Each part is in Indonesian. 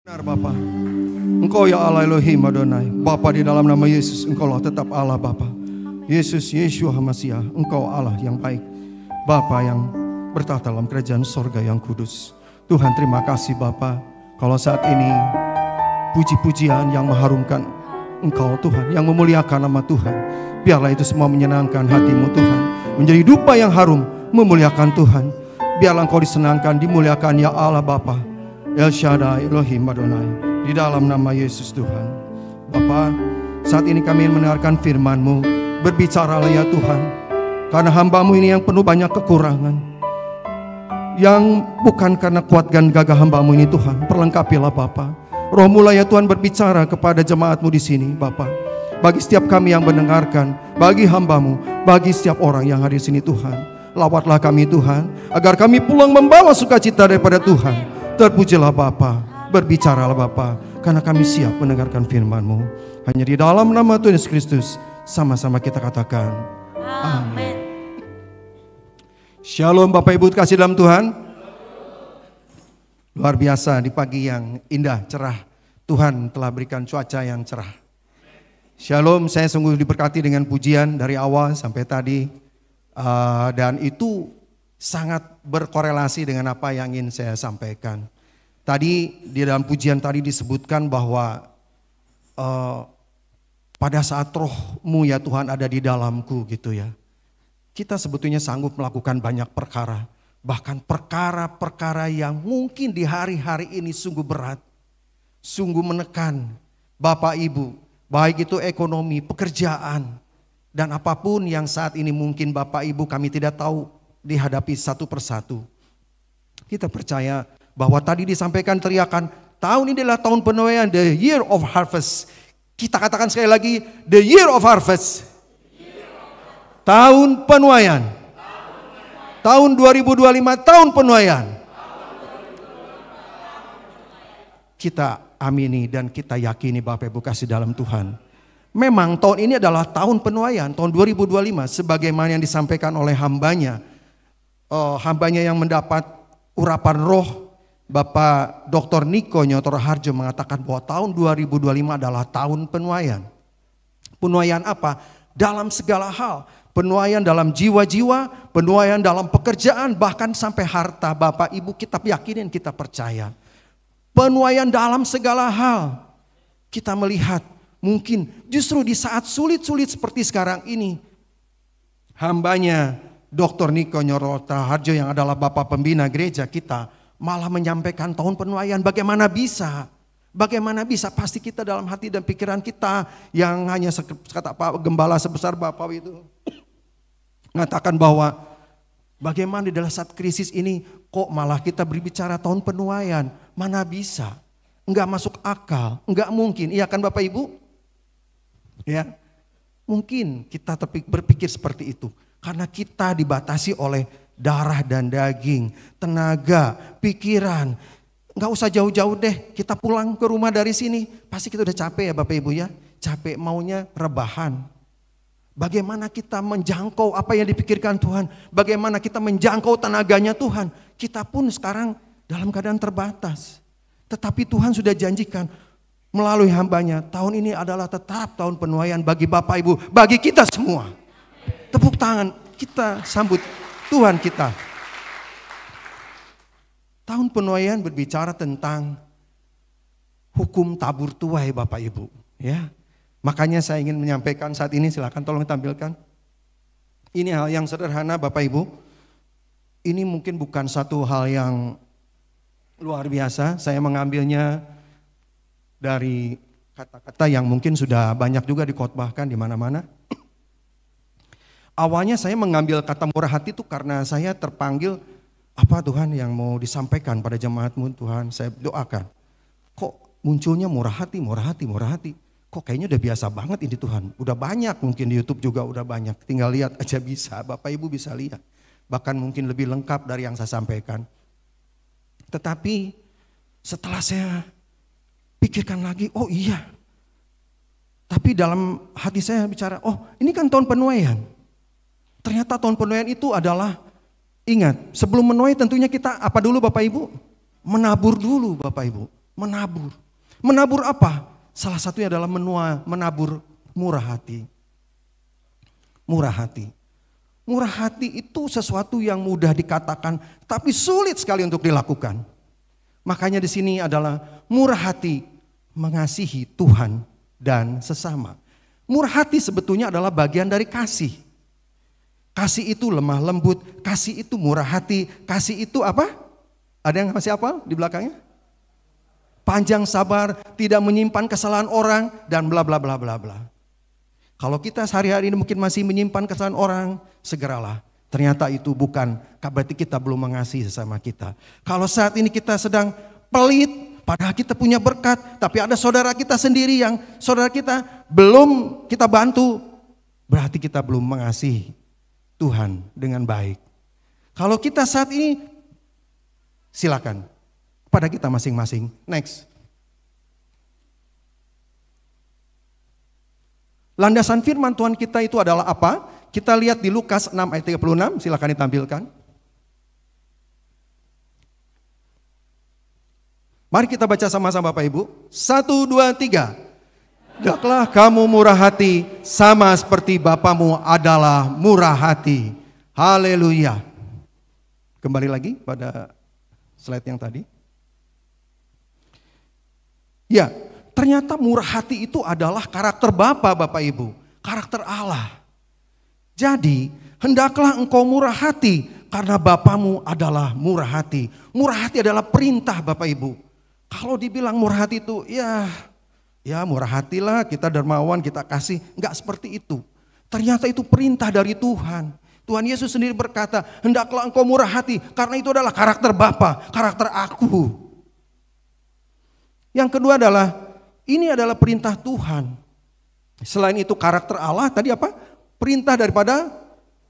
Benar Bapa, Engkau ya Allah Elohim Adonai. Bapa, di dalam nama Yesus, Engkau lah tetap Allah Bapa. Yesus, Yeshua HaMashiach, Engkau Allah yang baik, Bapa yang bertahta dalam kerajaan sorga yang kudus. Tuhan, terima kasih Bapa, kalau saat ini puji-pujian yang mengharumkan Engkau Tuhan, yang memuliakan nama Tuhan, biarlah itu semua menyenangkan hatimu Tuhan, menjadi dupa yang harum memuliakan Tuhan. Biarlah Engkau disenangkan, dimuliakan ya Allah Bapa, El Shaddai Elohim Adonai, di dalam nama Yesus Tuhan. Bapa, saat ini kami mendengarkan firman-Mu, berbicaralah ya Tuhan, karena hamba-Mu ini yang penuh banyak kekurangan, yang bukan karena kuat dan gagah hamba-Mu ini Tuhan. Perlengkapilah Bapa, Roh-Mu lah ya Tuhan berbicara kepada jemaat-Mu di sini Bapa. Bagi setiap kami yang mendengarkan, bagi hamba-Mu, bagi setiap orang yang hadir di sini Tuhan, lawatlah kami Tuhan, agar kami pulang membawa sukacita daripada Tuhan. Terpujilah Bapa, berbicaralah Bapa, karena kami siap mendengarkan firman-Mu. Hanya di dalam nama Tuhan Yesus Kristus, sama-sama kita katakan amin. Shalom Bapak Ibu kasih dalam Tuhan. Luar biasa, di pagi yang indah, cerah, Tuhan telah berikan cuaca yang cerah. Shalom, saya sungguh diberkati dengan pujian dari awal sampai tadi, dan itu sangat berkorelasi dengan apa yang ingin saya sampaikan. Tadi di dalam pujian tadi disebutkan bahwa pada saat Roh-Mu ya Tuhan ada di dalamku gitu ya, kita sebetulnya sanggup melakukan banyak perkara. Bahkan perkara-perkara yang mungkin di hari-hari ini sungguh berat, sungguh menekan Bapak Ibu, baik itu ekonomi, pekerjaan, dan apapun yang saat ini mungkin Bapak Ibu kami tidak tahu dihadapi satu persatu. Kita percaya bahwa tadi disampaikan teriakan, tahun ini adalah tahun penuaian, the year of harvest. Kita katakan sekali lagi, the year of harvest. Tahun penuaian. Tahun 2025, tahun penuaian. Kita amini dan kita yakini Bapak Ibu kasih dalam Tuhan. Memang tahun ini adalah tahun penuaian, tahun 2025, sebagaimana yang disampaikan oleh hambanya yang mendapat urapan roh, Bapak Dr. Niko Nyotor Harjo mengatakan bahwa tahun 2025 adalah tahun penuaian. Penuaian apa? Dalam segala hal. Penuaian dalam jiwa-jiwa, penuaian dalam pekerjaan, bahkan sampai harta. Bapak Ibu kita yakinin, kita percaya. Penuaian dalam segala hal. Kita melihat mungkin justru di saat sulit-sulit seperti sekarang ini, hambanya Dr. Niko Nyotor Harjo yang adalah Bapak Pembina gereja kita malah menyampaikan tahun penuaian. Bagaimana bisa? Bagaimana bisa? Pasti kita dalam hati dan pikiran kita yang hanya kata Pak Gembala sebesar Bapak itu mengatakan bahwa bagaimana di dalam saat krisis ini kok malah kita berbicara tahun penuaian? Mana bisa? Enggak masuk akal, enggak mungkin. Iya kan Bapak Ibu? Ya, mungkin kita berpikir seperti itu. Karena kita dibatasi oleh darah dan daging, tenaga, pikiran. Nggak usah jauh-jauh deh, kita pulang ke rumah dari sini. Pasti kita udah capek ya Bapak Ibu ya. Capek maunya rebahan. Bagaimana kita menjangkau apa yang dipikirkan Tuhan. Bagaimana kita menjangkau tenaganya Tuhan. Kita pun sekarang dalam keadaan terbatas. Tetapi Tuhan sudah janjikan melalui hambanya. Tahun ini adalah tetap tahun penuaian bagi Bapak Ibu. Bagi kita semua. Tepuk tangan, kita sambut Tuhan kita. Tahun penuaian berbicara tentang hukum tabur tuai Bapak Ibu. Ya, makanya saya ingin menyampaikan saat ini, silakan tolong tampilkan. Ini hal yang sederhana Bapak Ibu. Ini mungkin bukan satu hal yang luar biasa. Saya mengambilnya dari kata-kata yang mungkin sudah banyak juga dikhotbahkan di mana-mana. Awalnya saya mengambil kata murah hati itu karena saya terpanggil, apa Tuhan yang mau disampaikan pada jemaat-Mu Tuhan. Saya doakan, kok munculnya murah hati, murah hati, murah hati. Kok kayaknya udah biasa banget ini Tuhan. Udah banyak, mungkin di YouTube juga udah banyak. Tinggal lihat aja bisa, Bapak Ibu bisa lihat. Bahkan mungkin lebih lengkap dari yang saya sampaikan. Tetapi setelah saya pikirkan lagi, oh iya. Tapi dalam hati saya bicara, oh ini kan tahun penuaian. Ternyata tahun penuaian itu adalah, ingat, sebelum menuai tentunya kita apa dulu Bapak Ibu? Menabur dulu Bapak Ibu. menabur. Menabur apa? Salah satunya adalah menabur murah hati. Murah hati. Murah hati itu sesuatu yang mudah dikatakan, tapi sulit sekali untuk dilakukan. Makanya di sini adalah murah hati mengasihi Tuhan dan sesama. Murah hati sebetulnya adalah bagian dari kasih. Kasih itu lemah lembut, kasih itu murah hati, kasih itu apa? Ada yang masih hafal di belakangnya? Panjang sabar, tidak menyimpan kesalahan orang, dan bla bla bla bla bla. Kalau kita sehari-hari ini mungkin masih menyimpan kesalahan orang, segeralah. Ternyata itu bukan, berarti kita belum mengasihi sesama kita. Kalau saat ini kita sedang pelit, padahal kita punya berkat, tapi ada saudara kita sendiri yang saudara kita belum kita bantu, berarti kita belum mengasihi Tuhan dengan baik. Kalau kita saat ini, silakan pada kita masing-masing. Next. Landasan firman Tuhan kita itu adalah apa? Kita lihat di Lukas 6 ayat 36, silakan ditampilkan. Mari kita baca sama-sama Bapak Ibu. 1, 2, 3. Hendaklah kamu murah hati sama seperti Bapamu adalah murah hati. Haleluya. Kembali lagi pada slide yang tadi. Ya, ternyata murah hati itu adalah karakter Bapa, Bapak Ibu. Karakter Allah. Jadi, hendaklah engkau murah hati karena Bapamu adalah murah hati. Murah hati adalah perintah Bapak Ibu. Kalau dibilang murah hati itu, ya murah hatilah, kita dermawan, kita kasih. Enggak seperti itu. Ternyata itu perintah dari Tuhan. Tuhan Yesus sendiri berkata, hendaklah engkau murah hati karena itu adalah karakter Bapa, karakter aku. Yang kedua adalah, ini adalah perintah Tuhan. Selain itu karakter Allah, tadi apa? Perintah daripada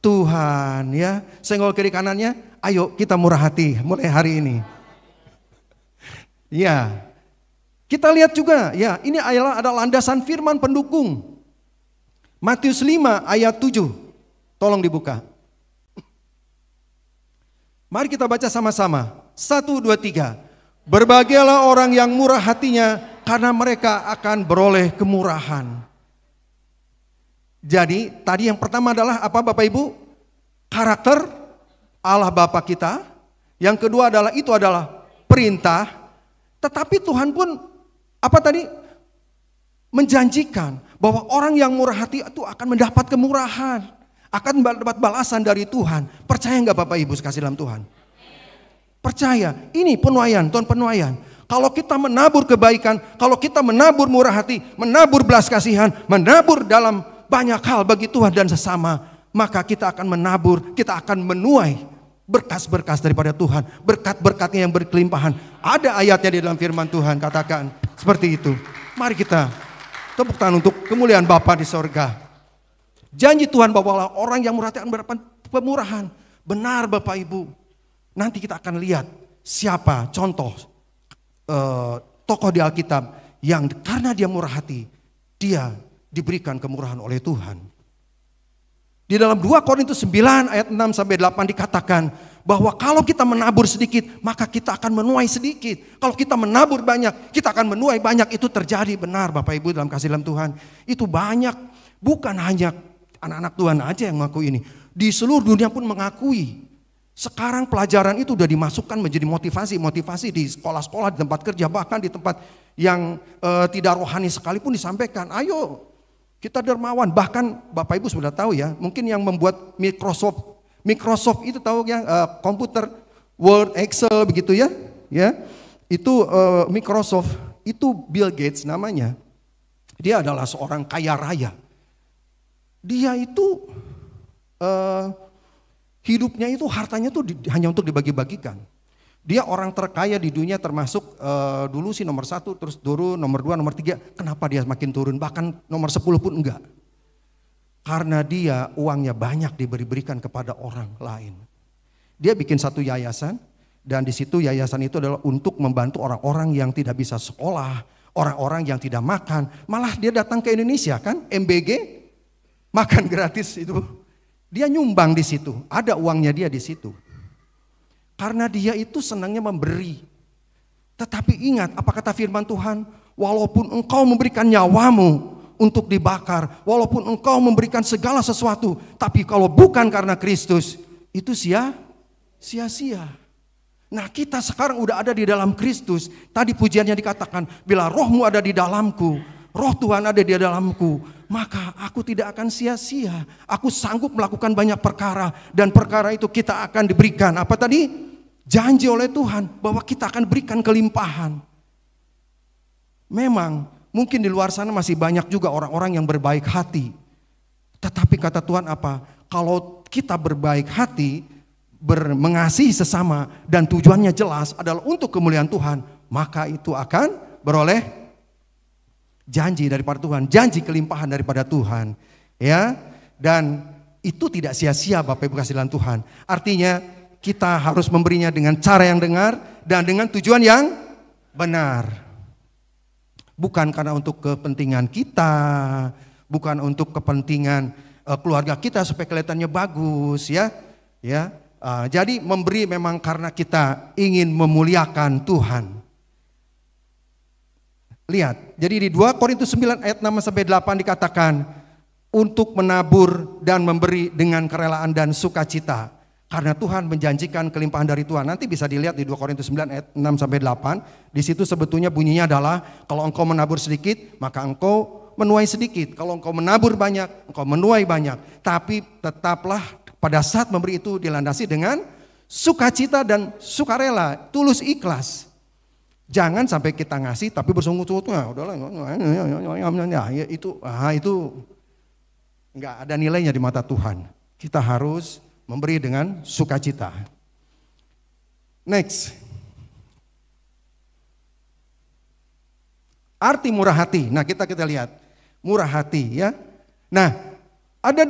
Tuhan ya. Senggol kiri kanannya, ayo kita murah hati mulai hari ini. Ya, kita lihat juga ya, ini ada landasan firman pendukung. Matius 5 ayat 7, tolong dibuka. Mari kita baca sama-sama. 1, 2, 3. Berbahagialah orang yang murah hatinya karena mereka akan beroleh kemurahan. Jadi tadi yang pertama adalah apa Bapak Ibu? Karakter Allah Bapa kita. Yang kedua adalah itu adalah perintah. Tetapi Tuhan pun apa tadi? Menjanjikan bahwa orang yang murah hati itu akan mendapat kemurahan. Akan mendapat balasan dari Tuhan. Percaya enggak Bapak Ibu sekasih dalam Tuhan? Percaya, ini penuaian, Tuhan penuaian. Kalau kita menabur kebaikan, kalau kita menabur murah hati, menabur belas kasihan, menabur dalam banyak hal bagi Tuhan dan sesama, maka kita akan menabur, kita akan menuai berkas-berkas daripada Tuhan, berkat-berkatnya yang berkelimpahan. Ada ayatnya di dalam firman Tuhan, katakan seperti itu. Mari kita tepuk tangan untuk kemuliaan Bapa di sorga. Janji Tuhan bahwa orang yang murah hati akan mendapat pemurahan. Benar Bapak Ibu. Nanti kita akan lihat siapa contoh tokoh di Alkitab yang karena dia murah hati, dia diberikan kemurahan oleh Tuhan. Di dalam 2 Korintus 9 ayat 6 sampai 8 dikatakan bahwa kalau kita menabur sedikit, maka kita akan menuai sedikit. Kalau kita menabur banyak, kita akan menuai banyak. Itu terjadi benar Bapak Ibu dalam kasih dalam Tuhan. Itu banyak, bukan hanya anak-anak Tuhan aja yang mengakui ini. Di seluruh dunia pun mengakui. Sekarang pelajaran itu sudah dimasukkan menjadi motivasi di sekolah-sekolah, di tempat kerja, bahkan di tempat yang tidak rohani sekalipun disampaikan. Ayo kita dermawan, bahkan Bapak Ibu sudah tahu ya, mungkin yang membuat Microsoft itu tahu ya, komputer, Word, Excel begitu ya, itu Microsoft, itu Bill Gates namanya. Dia adalah seorang kaya raya. Dia itu hidupnya itu hartanya tuh hanya untuk dibagi-bagikan. Dia orang terkaya di dunia termasuk dulu sih nomor 1, terus turun nomor 2, nomor 3. Kenapa dia makin turun? Bahkan nomor 10 pun enggak. Karena dia uangnya banyak diberikan kepada orang lain. Dia bikin satu yayasan dan di situ yayasan itu adalah untuk membantu orang-orang yang tidak bisa sekolah, orang-orang yang tidak makan. Malah dia datang ke Indonesia kan, MBG, makan gratis itu. Dia nyumbang di situ, ada uangnya dia di situ. Karena dia itu senangnya memberi. Tetapi ingat apa kata firman Tuhan? Walaupun engkau memberikan nyawamu untuk dibakar, walaupun engkau memberikan segala sesuatu, tapi kalau bukan karena Kristus, itu sia-sia. Nah, kita sekarang udah ada di dalam Kristus. Tadi pujiannya dikatakan, bila rohmu ada di dalamku, roh Tuhan ada di dalamku, maka aku tidak akan sia-sia. Aku sanggup melakukan banyak perkara, dan perkara itu kita akan diberikan. Apa tadi? Janji oleh Tuhan bahwa kita akan berikan kelimpahan. Memang mungkin di luar sana masih banyak juga orang-orang yang berbaik hati. Tetapi kata Tuhan apa? Kalau kita berbaik hati, mengasihi sesama, dan tujuannya jelas adalah untuk kemuliaan Tuhan, maka itu akan beroleh janji daripada Tuhan, janji kelimpahan daripada Tuhan, ya. Dan itu tidak sia-sia Bapak Ibu kasih dalam Tuhan. Artinya kita harus memberinya dengan cara yang dengar dan dengan tujuan yang benar. Bukan karena untuk kepentingan kita, bukan untuk kepentingan keluarga kita supaya kelihatannya bagus, ya. Jadi memberi memang karena kita ingin memuliakan Tuhan. Lihat, jadi di 2 Korintus 9 ayat 6-8 dikatakan untuk menabur dan memberi dengan kerelaan dan sukacita. Karena Tuhan menjanjikan kelimpahan dari Tuhan. Nanti bisa dilihat di 2 Korintus 9 ayat 6-8. Di situ sebetulnya bunyinya adalah kalau engkau menabur sedikit, maka engkau menuai sedikit. Kalau engkau menabur banyak, engkau menuai banyak. Tapi tetaplah pada saat memberi itu dilandasi dengan sukacita dan sukarela, tulus ikhlas. Jangan sampai kita ngasih tapi bersungut-sungut, udahlah, ya, itu nggak ada nilainya di mata Tuhan. Kita harus memberi dengan sukacita. Next, arti murah hati. Nah kita lihat murah hati, ya. Nah, ada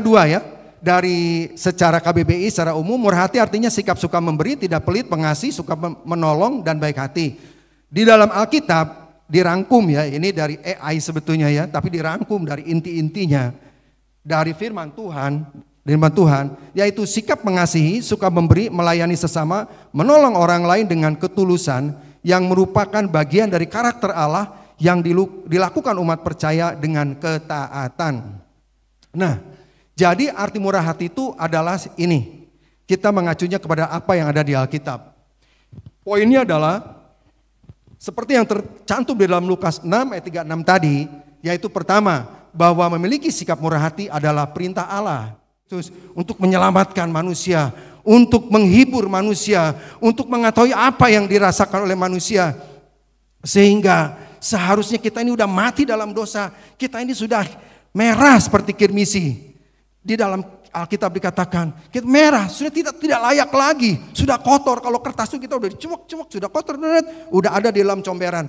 dua ya, dari secara KBBI secara umum. Murah hati artinya sikap suka memberi, tidak pelit, pengasih, suka menolong dan baik hati. Di dalam Alkitab dirangkum ya, ini dari AI sebetulnya ya, tapi dirangkum dari inti-intinya dari firman Tuhan, yaitu sikap mengasihi, suka memberi, melayani sesama, menolong orang lain dengan ketulusan yang merupakan bagian dari karakter Allah yang dilakukan umat percaya dengan ketaatan. Nah, jadi arti murah hati itu adalah ini. Kita mengacunya kepada apa yang ada di Alkitab. Poinnya adalah seperti yang tercantum di dalam Lukas 6 ayat 36 tadi, yaitu pertama, bahwa memiliki sikap murah hati adalah perintah Allah. Terus untuk menyelamatkan manusia, untuk menghibur manusia, untuk mengetahui apa yang dirasakan oleh manusia. Sehingga seharusnya kita ini udah mati dalam dosa, kita ini sudah merah seperti kirmisi. Di dalam Alkitab dikatakan kita merah, sudah tidak layak lagi, sudah kotor. Kalau kertas itu kita udah dicuek-cuek, sudah kotor, udah ada di dalam comberan.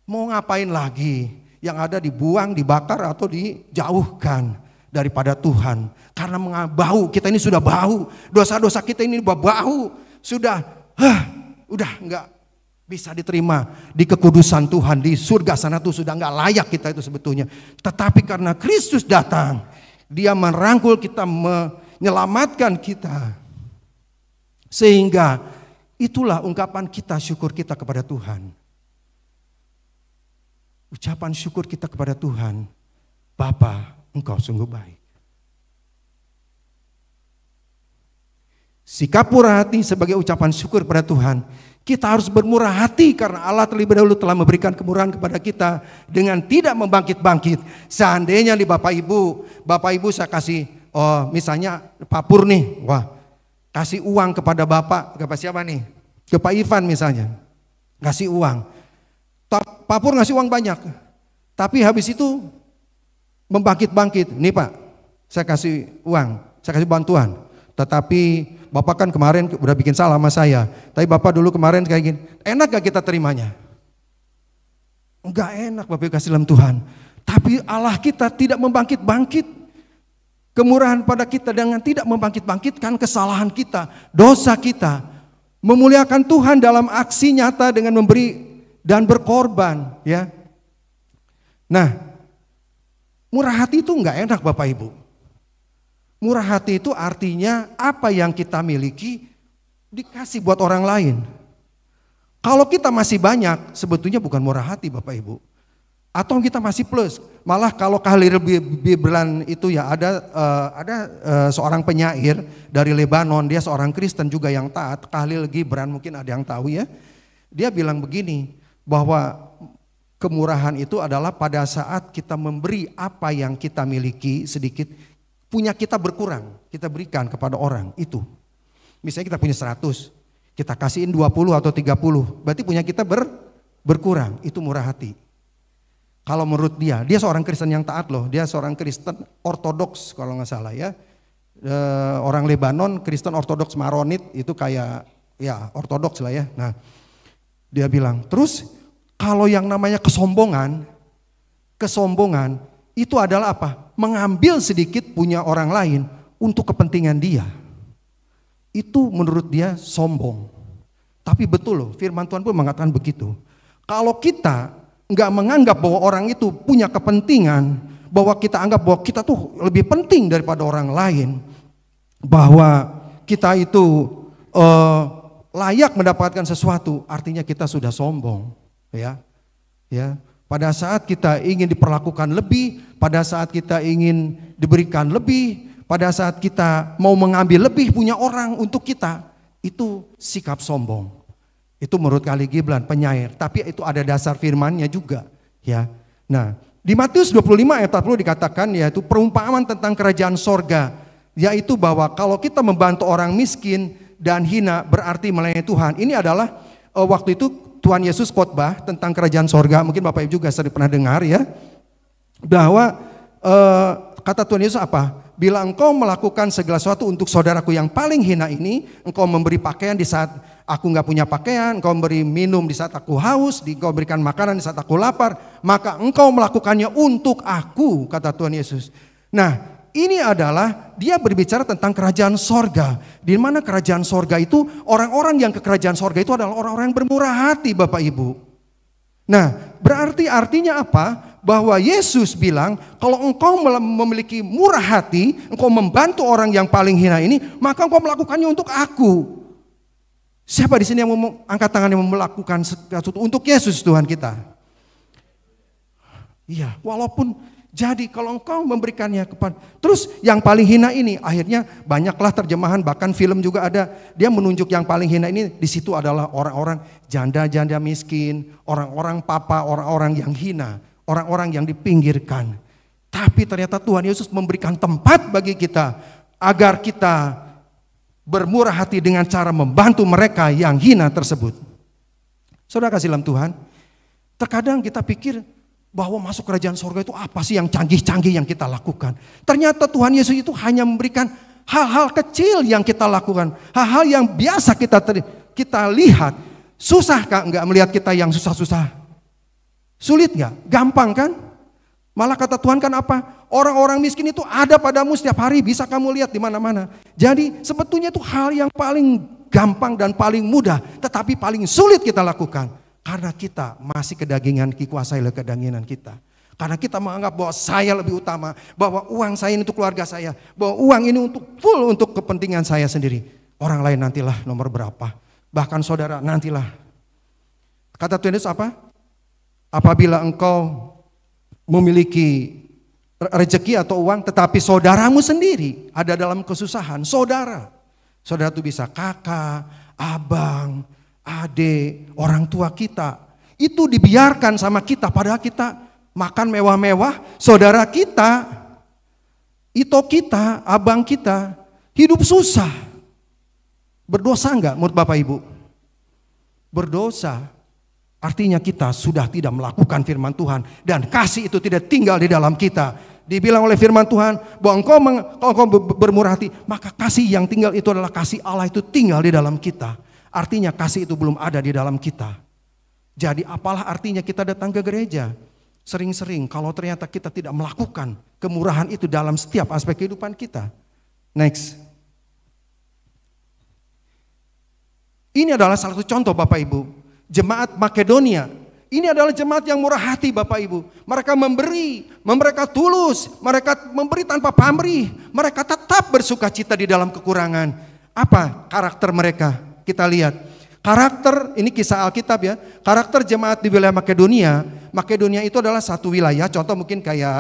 Mau ngapain lagi? Yang ada dibuang, dibakar atau dijauhkan daripada Tuhan. Karena bau, kita ini sudah bau, dosa-dosa kita ini bau, sudah udah enggak bisa diterima di kekudusan Tuhan, di surga sana tuh sudah enggak layak kita itu sebetulnya. Tetapi karena Kristus datang, Dia merangkul kita, menyelamatkan kita. Sehingga itulah ungkapan kita, syukur kita kepada Tuhan. Ucapan syukur kita kepada Tuhan, Bapa, Engkau sungguh baik. Sikap murah hati sebagai ucapan syukur kepada Tuhan. Kita harus bermurah hati karena Allah terlebih dahulu telah memberikan kemurahan kepada kita dengan tidak membangkit-bangkit. Seandainya di Bapak Ibu saya kasih, misalnya Pak Pur nih, kasih uang kepada Bapak, kepada siapa nih? Ke Pak Ivan misalnya, kasih uang. Pak Pur ngasih uang banyak, tapi habis itu membangkit-bangkit. Nih Pak, saya kasih uang, saya kasih bantuan. Tetapi Bapak kan kemarin udah bikin salah sama saya. Tapi Bapak dulu kemarin kayak gini. Enak gak kita terimanya? Enggak enak Bapak Ibu kasih dalam Tuhan. Tapi Allah kita tidak membangkit-bangkit kemurahan pada kita dengan tidak membangkit-bangkitkan kesalahan kita, dosa kita. Memuliakan Tuhan dalam aksi nyata dengan memberi dan berkorban, ya. Nah, murah hati itu enggak enak Bapak Ibu. Murah hati itu artinya apa yang kita miliki dikasih buat orang lain. Kalau kita masih banyak, sebetulnya bukan murah hati Bapak Ibu. Atau kita masih plus. Malah kalau Khalil Gibran itu ya ada seorang penyair dari Lebanon, dia seorang Kristen juga yang taat. Khalil Gibran mungkin ada yang tahu ya. Dia bilang begini, bahwa kemurahan itu adalah pada saat kita memberi apa yang kita miliki sedikit, punya kita berkurang, kita berikan kepada orang itu. Misalnya kita punya 100, kita kasihin 20 atau 30, berarti punya kita berkurang, itu murah hati. Kalau menurut dia seorang Kristen yang taat loh, dia seorang Kristen ortodoks kalau nggak salah ya. Orang Lebanon, Kristen ortodoks Maronit itu kayak ya ortodoks lah ya. Nah dia bilang, terus kalau yang namanya kesombongan itu adalah apa? Mengambil sedikit punya orang lain untuk kepentingan dia. Itu menurut dia sombong. Tapi betul loh, firman Tuhan pun mengatakan begitu. Kalau kita nggak menganggap bahwa orang itu punya kepentingan, bahwa kita anggap bahwa kita tuh lebih penting daripada orang lain, bahwa kita itu layak mendapatkan sesuatu, artinya kita sudah sombong, ya. Pada saat kita ingin diperlakukan lebih, pada saat kita ingin diberikan lebih, pada saat kita mau mengambil lebih punya orang untuk kita, itu sikap sombong. Itu menurut Khalil Gibran penyair, tapi itu ada dasar firmannya juga, ya. Nah, di Matius 25 ayat 40 dikatakan yaitu perumpamaan tentang kerajaan sorga, yaitu bahwa kalau kita membantu orang miskin dan hina berarti melayani Tuhan. Ini adalah waktu itu Tuhan Yesus khotbah tentang kerajaan sorga, mungkin Bapak Ibu juga sering pernah dengar ya, bahwa kata Tuhan Yesus apa? Bila engkau melakukan segala sesuatu untuk saudaraku yang paling hina ini, engkau memberi pakaian di saat aku nggak punya pakaian, engkau memberi minum di saat aku haus, engkau berikan makanan di saat aku lapar, maka engkau melakukannya untuk aku, kata Tuhan Yesus. Nah, ini adalah dia berbicara tentang kerajaan sorga. Di mana kerajaan sorga itu, orang-orang yang ke kerajaan sorga itu adalah orang-orang yang bermurah hati Bapak Ibu. Nah, berarti artinya apa? Bahwa Yesus bilang, kalau engkau memiliki murah hati, engkau membantu orang yang paling hina ini, maka engkau melakukannya untuk aku. Siapa di sini yang mau angkat tangan yang melakukan sesuatu untuk Yesus Tuhan kita? Iya, walaupun jadi kalau engkau memberikannya kepada, terus yang paling hina ini, akhirnya banyaklah terjemahan, bahkan film juga ada, dia menunjuk yang paling hina ini, di situ adalah orang-orang janda-janda miskin, orang-orang papa, orang-orang yang hina, orang-orang yang dipinggirkan. Tapi ternyata Tuhan Yesus memberikan tempat bagi kita agar kita bermurah hati dengan cara membantu mereka yang hina tersebut. Saudara kasih dalam Tuhan, terkadang kita pikir bahwa masuk kerajaan sorga itu apa sih yang canggih-canggih yang kita lakukan. Ternyata Tuhan Yesus itu hanya memberikan hal-hal kecil yang kita lakukan. Hal-hal yang biasa kita lihat. Susah kah enggak melihat kita yang susah-susah? Sulit enggak? Gampang kan? Malah kata Tuhan kan apa? Orang-orang miskin itu ada padamu setiap hari, bisa kamu lihat di mana-mana. Jadi sebetulnya itu hal yang paling gampang dan paling mudah, tetapi paling sulit kita lakukan. Karena kita masih kedagingan, dikuasai oleh kedagingan kita. Karena kita menganggap bahwa saya lebih utama, bahwa uang saya ini untuk keluarga saya, bahwa uang ini full untuk kepentingan saya sendiri. Orang lain nantilah nomor berapa, bahkan saudara nantilah. Kata Tuhan Yesus apa? Apabila engkau memiliki rezeki atau uang, tetapi saudaramu sendiri ada dalam kesusahan, saudara itu bisa kakak, abang, adik, orang tua kita, itu dibiarkan sama kita, padahal kita makan mewah-mewah, saudara kita, ito kita, abang kita, hidup susah. Berdosa enggak menurut Bapak Ibu? Berdosa, artinya kita sudah tidak melakukan firman Tuhan, dan kasih itu tidak tinggal di dalam kita. Dibilang oleh firman Tuhan, bahwa engkau bermurah hati, maka kasih yang tinggal itu adalah kasih Allah itu tinggal di dalam kita. Artinya kasih itu belum ada di dalam kita. Jadi apalah artinya kita datang ke gereja sering-sering kalau ternyata kita tidak melakukan kemurahan itu dalam setiap aspek kehidupan kita. Next. Ini adalah salah satu contoh Bapak Ibu. Jemaat Makedonia. Ini adalah jemaat yang murah hati Bapak Ibu. Mereka memberi, mereka tulus, mereka memberi tanpa pamrih. Mereka tetap bersuka cita di dalam kekurangan. Apa karakter mereka? Kita lihat, Karakter, ini kisah Alkitab ya, karakter jemaat di wilayah Makedonia. Makedonia itu adalah satu wilayah, contoh mungkin kayak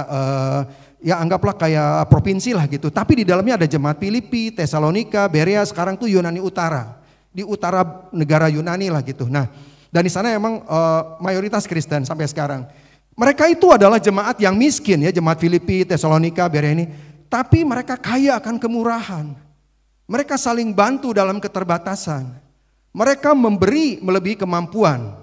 ya anggaplah kayak provinsi lah gitu. Tapi di dalamnya ada jemaat Filipi, Tesalonika, Berea, sekarang tuh Yunani Utara. Di utara negara Yunani lah gitu. Nah, dan di sana emang mayoritas Kristen sampai sekarang. Mereka itu adalah jemaat yang miskin ya, jemaat Filipi, Tesalonika, Berea ini. Tapi mereka kaya akan kemurahan. Mereka saling bantu dalam keterbatasan. Mereka memberi melebihi kemampuan.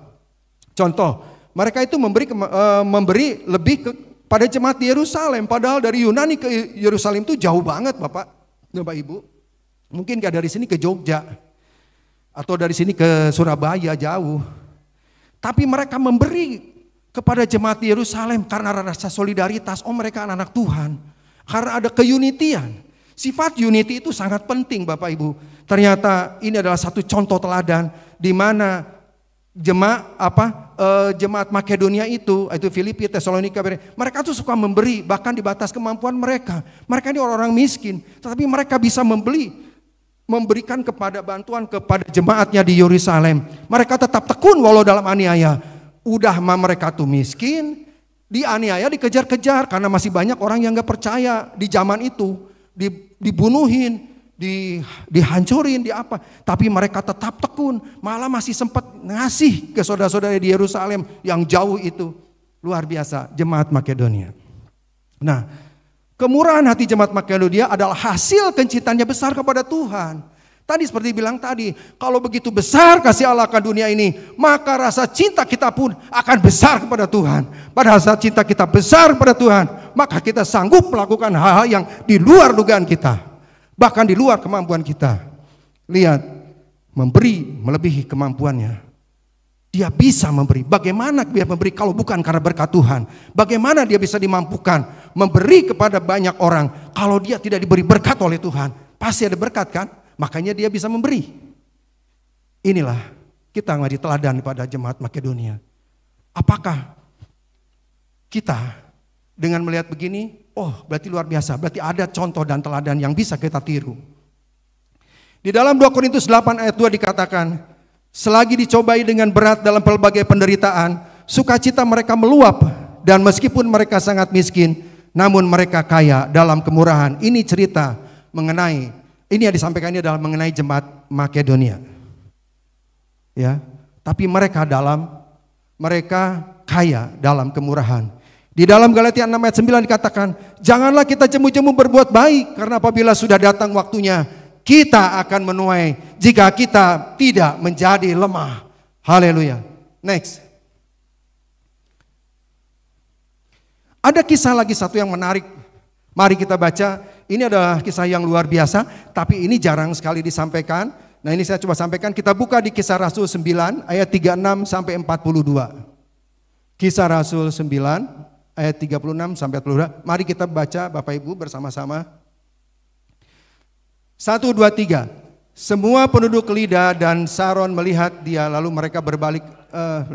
Contoh, mereka itu memberi lebih pada jemaat di Yerusalem. Padahal dari Yunani ke Yerusalem itu jauh banget Bapak Ibu. Mungkin gak dari sini ke Jogja. Atau dari sini ke Surabaya jauh. Tapi mereka memberi kepada jemaat di Yerusalem karena rasa solidaritas. Oh mereka anak-anak Tuhan. Karena ada keunitian. Sifat unity itu sangat penting Bapak Ibu. Ternyata ini adalah satu contoh teladan di mana jemaat Makedonia itu Filipi, Tesalonika, mereka tuh suka memberi bahkan di batas kemampuan mereka. Mereka ini orang-orang miskin, tetapi mereka bisa memberikan kepada bantuan kepada jemaatnya di Yerusalem. Mereka tetap tekun walau dalam aniaya. Udah mereka tuh miskin, dianiaya, dikejar-kejar karena masih banyak orang yang gak percaya di zaman itu. Dibunuhin, dihancurin, tapi mereka tetap tekun, malah masih sempat ngasih ke saudara-saudara di Yerusalem yang jauh itu. Luar biasa jemaat Makedonia. Nah, kemurahan hati jemaat Makedonia adalah hasil kecintaannya besar kepada Tuhan. Tadi seperti bilang tadi, kalau begitu besar kasih Allah akan dunia ini, maka rasa cinta kita pun akan besar kepada Tuhan. Pada saat cinta kita besar kepada Tuhan, maka kita sanggup melakukan hal-hal yang di luar dugaan kita. Bahkan di luar kemampuan kita. Lihat, memberi melebihi kemampuannya. Dia bisa memberi. Bagaimana dia memberi kalau bukan karena berkat Tuhan? Bagaimana dia bisa dimampukan memberi kepada banyak orang kalau dia tidak diberi berkat oleh Tuhan? Pasti ada berkat kan? Makanya dia bisa memberi. Inilah kita ngadi teladan pada jemaat Makedonia. Apakah kita dengan melihat begini, oh berarti luar biasa, berarti ada contoh dan teladan yang bisa kita tiru. Di dalam 2 Korintus 8 ayat 2 dikatakan, selagi dicobai dengan berat dalam pelbagai penderitaan, sukacita mereka meluap, dan meskipun mereka sangat miskin, namun mereka kaya dalam kemurahan. Ini cerita mengenai, ini yang disampaikan ini adalah mengenai jemaat Makedonia. Ya, tapi mereka kaya dalam kemurahan. Di dalam Galatia 6 ayat 9 dikatakan, janganlah kita jemu-jemu berbuat baik, karena apabila sudah datang waktunya, kita akan menuai jika kita tidak menjadi lemah. Haleluya. Next. Ada kisah lagi satu yang menarik. Mari kita baca. Ini adalah kisah yang luar biasa, tapi ini jarang sekali disampaikan. Nah ini saya coba sampaikan, kita buka di Kisah Rasul 9 ayat 36 sampai 42. Kisah Rasul 9 ayat 36 sampai 42. Mari kita baca Bapak Ibu bersama-sama. 1, 2, 3. Semua penduduk Lida dan Saron melihat dia, lalu mereka berbalik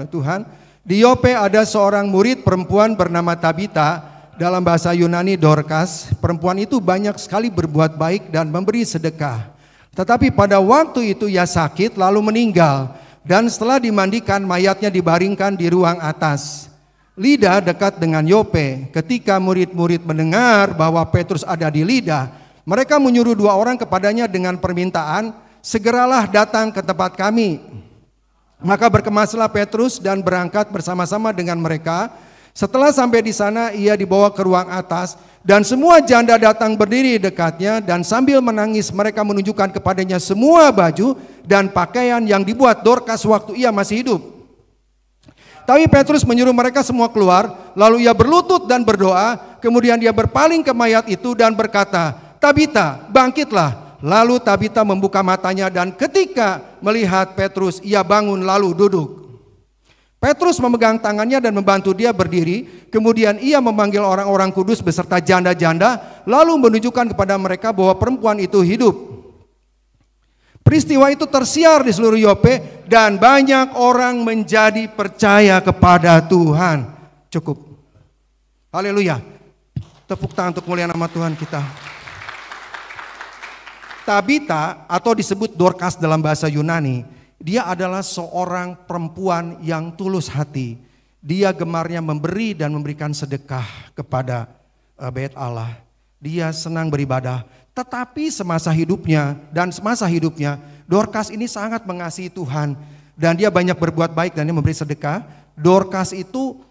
Tuhan. Di Yope ada seorang murid perempuan bernama Tabita, dalam bahasa Yunani Dorcas. Perempuan itu banyak sekali berbuat baik dan memberi sedekah. Tetapi pada waktu itu ia sakit lalu meninggal, dan setelah dimandikan mayatnya dibaringkan di ruang atas. Lida dekat dengan Yope. Ketika murid-murid mendengar bahwa Petrus ada di Lida, mereka menyuruh 2 orang kepadanya dengan permintaan, segeralah datang ke tempat kami. Maka berkemaslah Petrus dan berangkat bersama-sama dengan mereka. Setelah sampai di sana, ia dibawa ke ruang atas, dan semua janda datang berdiri dekatnya, dan sambil menangis mereka menunjukkan kepadanya semua baju dan pakaian yang dibuat Dorcas waktu ia masih hidup. Tapi Petrus menyuruh mereka semua keluar, lalu ia berlutut dan berdoa, kemudian dia berpaling ke mayat itu dan berkata, Tabita, bangkitlah. Lalu Tabita membuka matanya, dan ketika melihat Petrus, ia bangun lalu duduk. Petrus memegang tangannya dan membantu dia berdiri. Kemudian ia memanggil orang-orang kudus beserta janda-janda, lalu menunjukkan kepada mereka bahwa perempuan itu hidup. Peristiwa itu tersiar di seluruh Yope, dan banyak orang menjadi percaya kepada Tuhan. Cukup. Haleluya. Tepuk tangan untuk mulia nama Tuhan kita. Tabita atau disebut Dorcas dalam bahasa Yunani, Dia adalah seorang perempuan yang tulus hati. Dia gemarnya memberi dan memberikan sedekah kepada bait Allah. Dia senang beribadah. Tetapi semasa hidupnya Dorcas ini sangat mengasihi Tuhan. Dan dia banyak berbuat baik dan dia memberi sedekah. Dorcas itu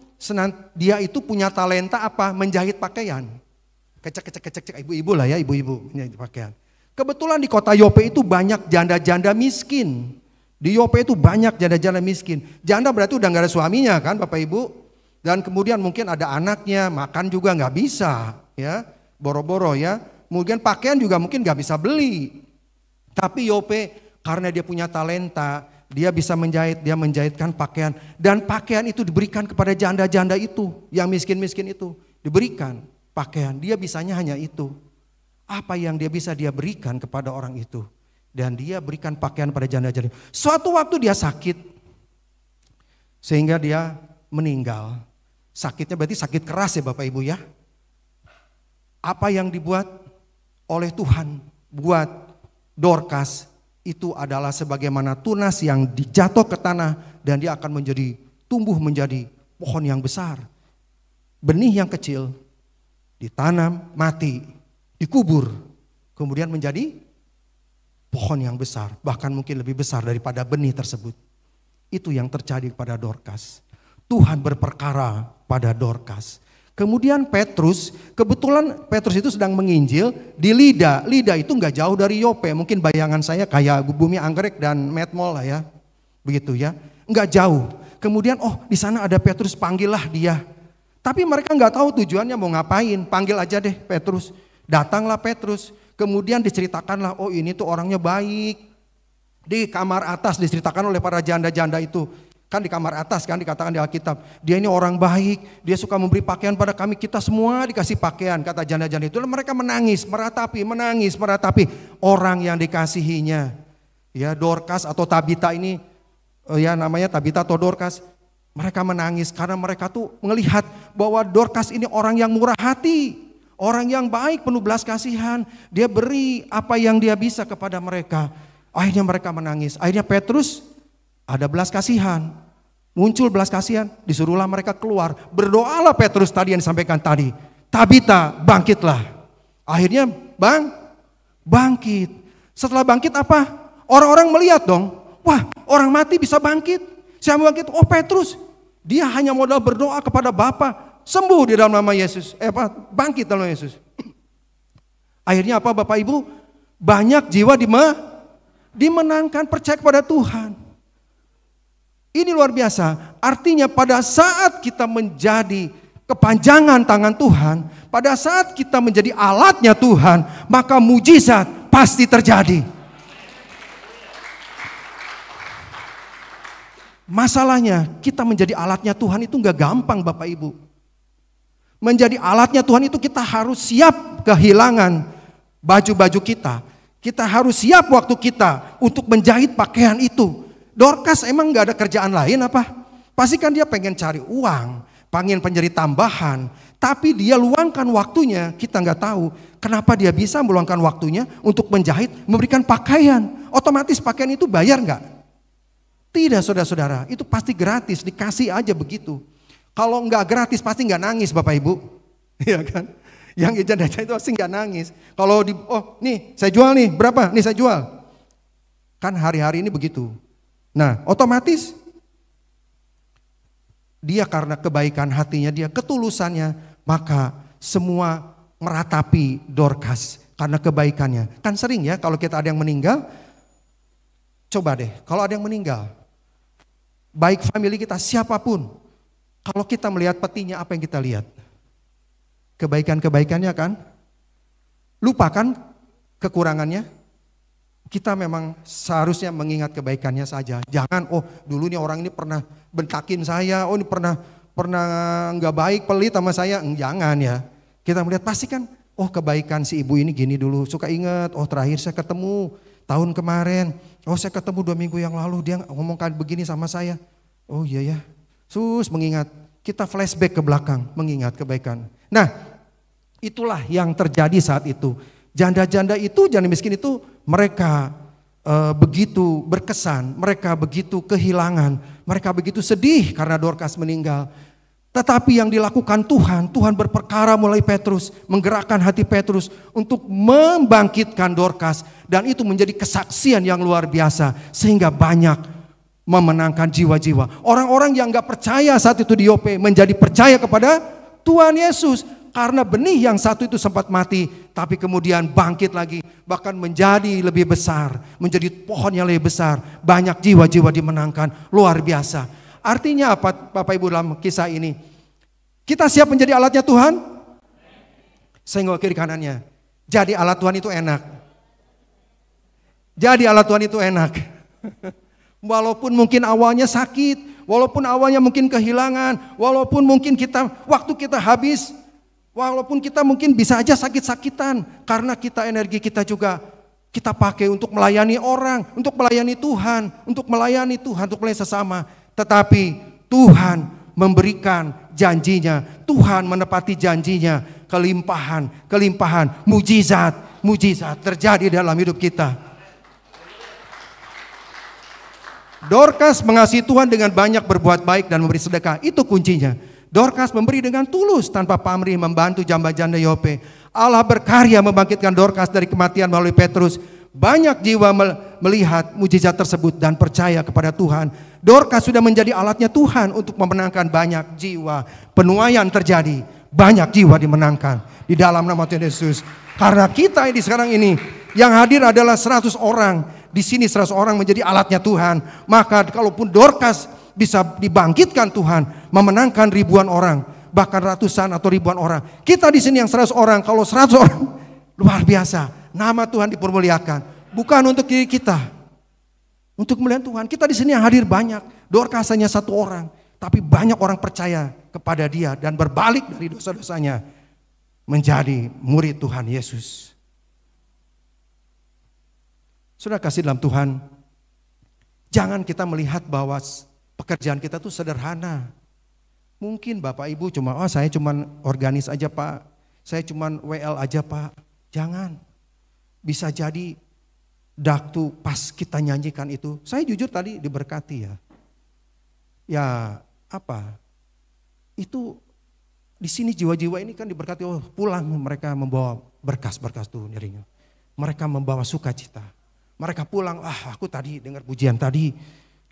dia itu punya talenta apa? Menjahit pakaian. Kecek ibu-ibu lah ya, ibu-ibu menjahit pakaian. Kebetulan di kota Yope itu banyak janda-janda miskin. Di Yope itu banyak janda-janda miskin. Janda berarti udah gak ada suaminya kan Bapak Ibu. Dan kemudian mungkin ada anaknya, makan juga gak bisa ya. Boro-boro ya. Mungkin pakaian juga mungkin gak bisa beli. Tapi Yope karena dia punya talenta, dia bisa menjahit, dia menjahitkan pakaian. Dan pakaian itu diberikan kepada janda-janda itu, yang miskin-miskin itu. Diberikan pakaian, dia bisanya hanya itu. Apa yang dia bisa dia berikan kepada orang itu. Dan dia berikan pakaian pada janda-janda. Suatu waktu dia sakit. Sehingga dia meninggal. Sakitnya berarti sakit keras ya Bapak Ibu ya. Apa yang dibuat oleh Tuhan buat Dorcas itu adalah sebagaimana tunas yang dijatuh ke tanah dan dia akan tumbuh menjadi pohon yang besar. Benih yang kecil ditanam, mati, dikubur, kemudian menjadi pohon yang besar, bahkan mungkin lebih besar daripada benih tersebut. Itu yang terjadi pada Dorcas. Tuhan berperkara pada Dorcas. Kemudian Petrus, kebetulan Petrus itu sedang menginjil di Lida. Lida itu nggak jauh dari Yope, mungkin bayangan saya kayak Bumi Anggrek dan Metmol lah ya, begitu ya, nggak jauh. Kemudian di sana ada Petrus, panggillah dia. Tapi mereka nggak tahu tujuannya mau ngapain, panggil aja deh Petrus. Datanglah Petrus. Kemudian diceritakanlah, ini tuh orangnya baik. Di kamar atas diceritakan oleh para janda-janda itu. Kan di kamar atas kan dikatakan di Alkitab. Dia ini orang baik, dia suka memberi pakaian pada kami. Kita semua dikasih pakaian, kata janda-janda itu. Dan mereka menangis, meratapi. Orang yang dikasihinya. Ya Dorcas atau Tabita ini, ya namanya Tabita atau Dorcas. Mereka menangis karena mereka tuh melihat bahwa Dorcas ini orang yang murah hati. Orang yang baik, penuh belas kasihan. Dia beri apa yang dia bisa kepada mereka. Akhirnya mereka menangis. Akhirnya Petrus ada belas kasihan. Muncul belas kasihan. Disuruhlah mereka keluar. Berdoalah Petrus tadi yang disampaikan tadi. Tabita, bangkitlah. Akhirnya bangkit. Setelah bangkit apa? Orang-orang melihat dong. Wah, orang mati bisa bangkit. Siapa bangkit? Petrus. Dia hanya modal berdoa kepada Bapa. Sembuh di dalam nama Yesus. Bangkit dalam nama Yesus. Akhirnya apa Bapak Ibu? Banyak jiwa dimenangkan, percaya kepada Tuhan. Ini luar biasa. Artinya pada saat kita menjadi kepanjangan tangan Tuhan, pada saat kita menjadi alatnya Tuhan, maka mujizat pasti terjadi. Masalahnya kita menjadi alatnya Tuhan itu gak gampang Bapak Ibu. Menjadi alatnya Tuhan itu kita harus siap kehilangan baju-baju kita. Kita harus siap waktu kita untuk menjahit pakaian itu. Dorcas emang gak ada kerjaan lain apa? Pasti kan dia pengen cari uang, pengen pencari tambahan. Tapi dia luangkan waktunya, kita gak tahu kenapa dia bisa meluangkan waktunya untuk menjahit, memberikan pakaian. Otomatis pakaian itu bayar gak? Tidak saudara-saudara, itu pasti gratis, dikasih aja begitu. Kalau nggak gratis pasti nggak nangis Bapak Ibu, ya kan? Yang janda-janda itu pasti nggak nangis. Kalau nih saya jual nih berapa? Nih saya jual. Kan hari-hari ini begitu. Nah otomatis dia karena kebaikan hatinya dia, ketulusannya, maka semua meratapi Dorcas karena kebaikannya. Kan sering ya kalau kita ada yang meninggal, coba deh kalau ada yang meninggal, baik family kita siapapun. Kalau kita melihat petinya, apa yang kita lihat? Kebaikan-kebaikannya kan? Lupakan kekurangannya. Kita memang seharusnya mengingat kebaikannya saja. Jangan, dulu nih orang ini pernah bentakin saya, ini pernah nggak baik, pelit sama saya. Jangan ya. Kita melihat pasti kan, kebaikan si ibu ini gini dulu. Suka ingat, terakhir saya ketemu tahun kemarin. Saya ketemu 2 minggu yang lalu, dia ngomongkan begini sama saya. Oh iya ya. Sus mengingat, kita flashback ke belakang, mengingat kebaikan. Nah, itulah yang terjadi saat itu. Janda-janda itu, janda miskin itu, mereka begitu berkesan, mereka begitu kehilangan, mereka begitu sedih karena Dorcas meninggal. Tetapi yang dilakukan Tuhan, Tuhan berperkara mulai Petrus, menggerakkan hati Petrus untuk membangkitkan Dorcas. Dan itu menjadi kesaksian yang luar biasa, sehingga banyak memenangkan jiwa-jiwa. Orang-orang yang gak percaya saat itu di Yope menjadi percaya kepada Tuhan Yesus. Karena benih yang satu itu sempat mati, tapi kemudian bangkit lagi, bahkan menjadi lebih besar, menjadi pohon yang lebih besar. Banyak jiwa-jiwa dimenangkan, luar biasa. Artinya apa Bapak Ibu dalam kisah ini? Kita siap menjadi alatnya Tuhan? Senggol kiri kanannya. Jadi alat Tuhan itu enak. Jadi alat Tuhan itu enak. Walaupun mungkin awalnya sakit, walaupun awalnya mungkin kehilangan, walaupun mungkin waktu kita habis, walaupun kita mungkin bisa aja sakit-sakitan, karena energi kita juga kita pakai untuk melayani orang, untuk melayani Tuhan, untuk melayani sesama. Tetapi Tuhan memberikan janjinya, Tuhan menepati janjinya, kelimpahan, mujizat terjadi dalam hidup kita. Dorcas mengasihi Tuhan dengan banyak berbuat baik dan memberi sedekah, itu kuncinya. Dorcas memberi dengan tulus tanpa pamrih, membantu janda-janda Yope. Allah berkarya membangkitkan Dorcas dari kematian melalui Petrus. Banyak jiwa melihat mujizat tersebut dan percaya kepada Tuhan. Dorcas sudah menjadi alatnya Tuhan untuk memenangkan banyak jiwa. Penuaian terjadi, banyak jiwa dimenangkan di dalam nama Tuhan Yesus. Karena kita di sekarang ini yang hadir adalah 100 orang. Di sini 100 orang menjadi alatnya Tuhan. Maka kalaupun Dorcas bisa dibangkitkan Tuhan, memenangkan ribuan orang, bahkan ratusan atau ribuan orang. Kita di sini yang 100 orang, kalau 100 orang luar biasa. Nama Tuhan dipermuliakan, bukan untuk diri kita, untuk melihat Tuhan. Kita di sini yang hadir banyak. Dorcas hanya 1 orang, tapi banyak orang percaya kepada dia dan berbalik dari dosa-dosanya menjadi murid Tuhan Yesus. Sudah kasih dalam Tuhan, jangan kita melihat bahwa pekerjaan kita tuh sederhana. Mungkin Bapak Ibu saya cuman organis aja Pak, saya cuman WL aja Pak. Jangan. Bisa jadi waktu pas kita nyanyikan itu, saya jujur tadi diberkati ya. Ya apa? Itu di sini jiwa-jiwa ini kan diberkati, pulang mereka membawa berkas-berkas tuh nyerinya. Mereka membawa sukacita. Mereka pulang, aku tadi dengar pujian tadi,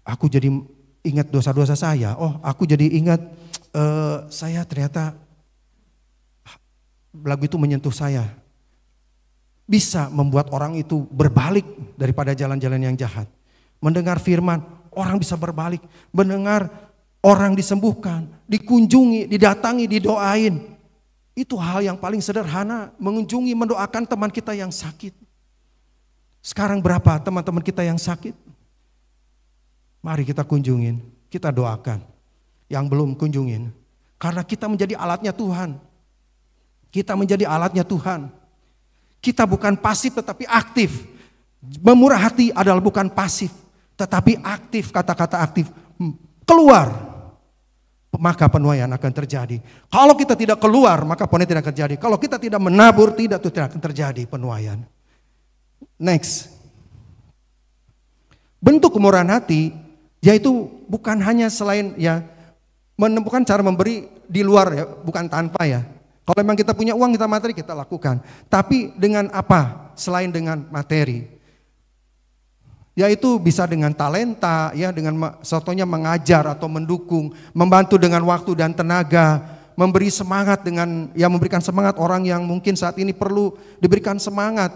aku jadi ingat dosa-dosa saya. Aku jadi ingat saya ternyata lagu itu menyentuh saya. Bisa membuat orang itu berbalik daripada jalan-jalan yang jahat. Mendengar firman, orang bisa berbalik. Mendengar orang disembuhkan, dikunjungi, didatangi, didoain. Itu hal yang paling sederhana, mengunjungi, mendoakan teman kita yang sakit. Sekarang berapa teman-teman kita yang sakit? Mari kita kunjungin, kita doakan. Yang belum kunjungin, karena kita menjadi alatnya Tuhan. Kita menjadi alatnya Tuhan. Kita bukan pasif tetapi aktif. Memurah hati adalah bukan pasif tetapi aktif, kata-kata aktif. Keluar, maka penuaian akan terjadi. Kalau kita tidak keluar, maka penuaian tidak akan terjadi. Kalau kita tidak menabur, tidak akan terjadi penuaian. Next. Bentuk kemurahan hati yaitu bukan hanya selain ya menemukan cara memberi di luar ya, bukan tanpa ya. Kalau memang kita punya uang, kita materi, kita lakukan. Tapi dengan apa? Selain dengan materi. Yaitu bisa dengan talenta, ya, dengan contohnya mengajar atau mendukung, membantu dengan waktu dan tenaga, memberi semangat dengan, ya memberikan semangat orang yang mungkin saat ini perlu diberikan semangat.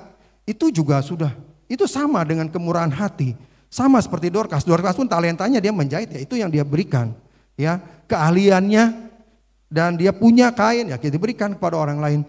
Itu juga sudah, itu sama dengan kemurahan hati. Sama seperti Dorcas. Dorcas pun talentanya dia menjahit, ya itu yang dia berikan. Ya, keahliannya. Dan dia punya kain, ya kita berikan kepada orang lain.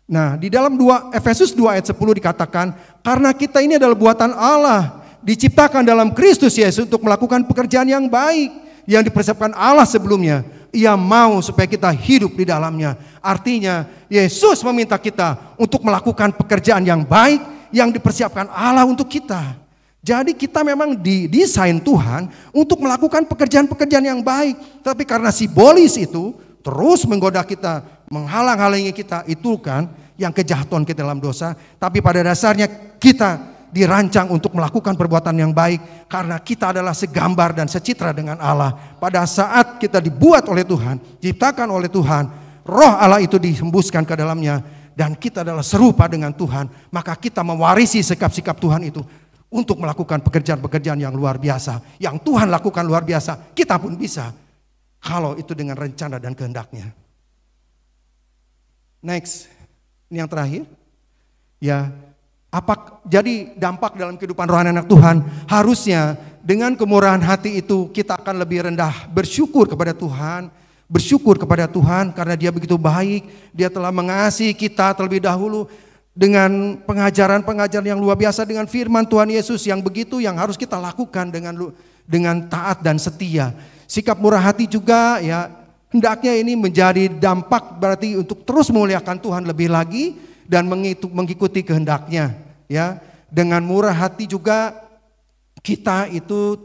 Nah di dalam Efesus 2 ayat 10 dikatakan, karena kita ini adalah buatan Allah, diciptakan dalam Kristus Yesus untuk melakukan pekerjaan yang baik, yang dipersiapkan Allah sebelumnya. Ia mau supaya kita hidup di dalamnya. Artinya Yesus meminta kita untuk melakukan pekerjaan yang baik, yang dipersiapkan Allah untuk kita. Jadi kita memang didesain Tuhan untuk melakukan pekerjaan-pekerjaan yang baik. Tapi karena simbolis itu terus menggoda kita, menghalang-halangi kita, itu kan yang kejahatan kita dalam dosa. Tapi pada dasarnya kita dirancang untuk melakukan perbuatan yang baik karena kita adalah segambar dan secitra dengan Allah. Pada saat kita dibuat oleh Tuhan, diciptakan oleh Tuhan, roh Allah itu dihembuskan ke dalamnya dan kita adalah serupa dengan Tuhan, maka kita mewarisi sikap-sikap Tuhan itu untuk melakukan pekerjaan-pekerjaan yang luar biasa. Yang Tuhan lakukan luar biasa, kita pun bisa kalau itu dengan rencana dan kehendaknya. Next, ini yang terakhir. Ya, jadi dampak dalam kehidupan rohani anak Tuhan, harusnya dengan kemurahan hati itu kita akan lebih rendah bersyukur kepada Tuhan. Bersyukur kepada Tuhan karena Dia begitu baik. Dia telah mengasihi kita terlebih dahulu dengan pengajaran-pengajaran yang luar biasa, dengan firman Tuhan Yesus yang begitu, yang harus kita lakukan dengan taat dan setia. Sikap murah hati juga ya, hendaknya ini menjadi dampak berarti untuk terus memuliakan Tuhan lebih lagi dan mengikuti kehendaknya. Ya, dengan murah hati juga kita itu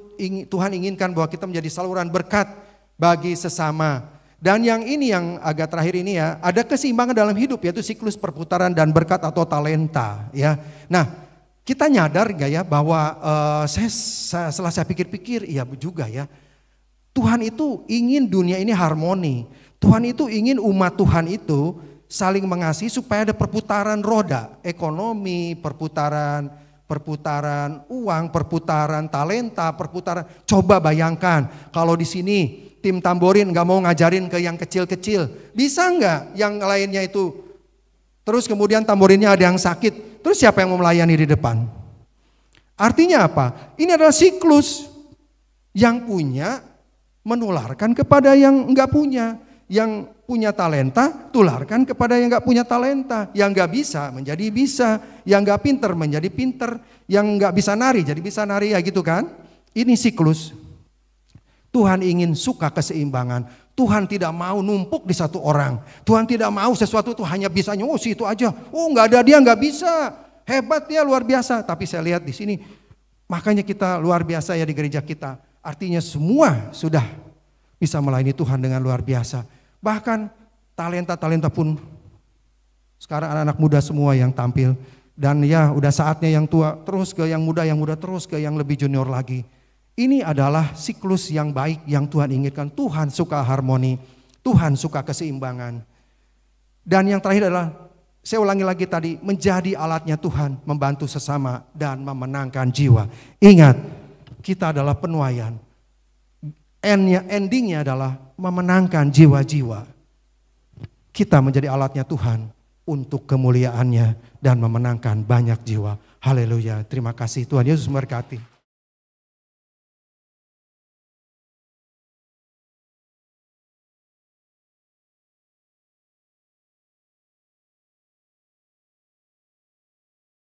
Tuhan inginkan bahwa kita menjadi saluran berkat bagi sesama. Dan yang ini yang agak terakhir ini ya, ada keseimbangan dalam hidup, yaitu siklus perputaran dan berkat atau talenta. Ya, nah kita nyadar gak ya bahwa setelah saya pikir-pikir, iya juga ya. Tuhan itu ingin dunia ini harmoni. Tuhan itu ingin umat Tuhan itu saling mengasihi supaya ada perputaran roda, ekonomi, perputaran uang, perputaran talenta, perputaran. Coba bayangkan kalau di sini tim tamborin nggak mau ngajarin ke yang kecil-kecil, bisa nggak yang lainnya itu? Terus kemudian tamborinnya ada yang sakit, terus siapa yang mau melayani di depan? Artinya apa? Ini adalah siklus. Yang punya menularkan kepada yang nggak punya. Yang punya talenta, tularkan kepada yang gak punya talenta. Yang gak bisa menjadi bisa. Yang gak pinter menjadi pinter. Yang gak bisa nari jadi bisa nari, ya gitu kan. Ini siklus. Tuhan ingin suka keseimbangan. Tuhan tidak mau numpuk di satu orang. Tuhan tidak mau sesuatu itu hanya bisanya, oh situ aja. Oh gak ada dia gak bisa. Hebat dia, luar biasa. Tapi saya lihat di sini, makanya kita luar biasa ya di gereja kita. Artinya semua sudah bisa melayani Tuhan dengan luar biasa. Bahkan talenta-talenta pun sekarang anak-anak muda semua yang tampil. Dan ya udah saatnya yang tua terus ke yang muda terus ke yang lebih junior lagi. Ini adalah siklus yang baik yang Tuhan inginkan. Tuhan suka harmoni, Tuhan suka keseimbangan. Dan yang terakhir adalah, saya ulangi lagi tadi, menjadi alatnya Tuhan membantu sesama dan memenangkan jiwa. Ingat, kita adalah penuaian. Endingnya adalah memenangkan jiwa-jiwa. Kita menjadi alatnya Tuhan untuk kemuliaannya dan memenangkan banyak jiwa. Haleluya. Terima kasih, Tuhan Yesus memberkati.